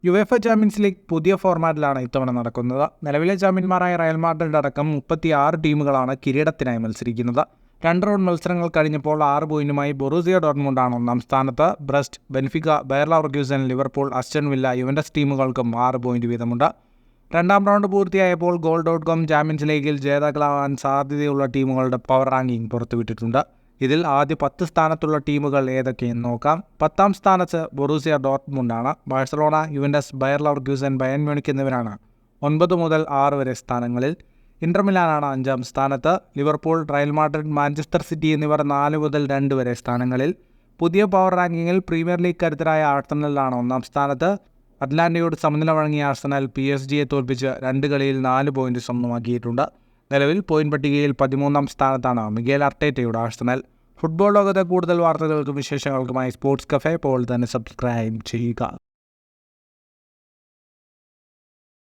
UEFA champions league പുതിയ ഫോർമാറ്റിലാണ് ഇത്തവണ നടക്കുന്നത്. നിലവിലെ ചാമ്പ്യന്മാരായ റയൽ മാഡ്രിഡ് അടക്കം 36 ടീമുകളാണ് കിരീടത്തിനായി മത്സരിക്കുന്നത്. 2 റൗണ്ട് മത്സരങ്ങൾ കഴിഞ്ഞപ്പോൾ 6 പോയിന്റുമായി ബൊറൂസിയ ഡോർട്ട്മുണ്ടാണ് ഒന്നാം സ്ഥാനത്ത്. Breast, Benfica, buyer Leverkusen, Liverpool, Aston villa, Juventus ടീമുകൾക്കും 6 പോയിന്റ് വീതമുണ്ട്. രണ്ടാം റൗണ്ട് പൂർത്തിയായപ്പോൾ goal.com ചാമ്പ്യൻസ് ലീഗിൽ ജേതാക്കളാവാൻ സാധ്യതയുള്ള ടീമുകളുടെ പവർ റാങ്കിംഗ് പുറത്തുവിട്ടിട്ടുണ്ട്. ഇതിൽ ആദ്യ 10 സ്ഥാനത്തുള്ള ടീമുകൾ ഏതൊക്കെയെന്ന് നോക്കാം. 10ാം സ്ഥാനത്ത് ബൊറൂസിയ ഡോർട്ട്മുണ്ടാണ്. Barcelona, Juventus, Bayer Leverkusen, Bayern Munich എന്നിവരാണ് 9 മുതൽ 6 വരെ സ്ഥാനങ്ങളിൽ. ഇന്റർ മിലാനാണ് 5ാം സ്ഥാനത്ത്. Liverpool, Real Madrid, Manchester city എന്നിവർ 4 മുതൽ 2 വരെ സ്ഥാനങ്ങളിൽ. പുതിയ പവർ റാങ്കിങ്ങിൽ പ്രീമിയർ ലീഗ് കരുത്തരായ ആഴ്സണലാണ് 1ാം സ്ഥാനത്ത്. അറ്റ്ലാന്റയോട് സമനില വഴങ്ങിയ ആഴ്സണൽ PSG തോൽപ്പിച്ച് 2 കളിയിൽ 4 പോയിന്റ് സ്വന്തമാക്കിയിട്ടുണ്ട്. നിലവിൽ പോയിന്റ് പട്ടികയിൽ 13ാം സ്ഥാനത്താണ് മിഗേൽ അർട്ടേറ്റയുടെ ആഴ്സണൽ. ഫുട്ബോൾ ലോകത്തെ കൂടുതൽ വാർത്തകൾക്കും വിശേഷങ്ങൾക്കുമായി സ്പോർട്സ് കഫേ ഇപ്പോൾ തന്നെ സബ്സ്ക്രൈബ് ചെയ്യുക.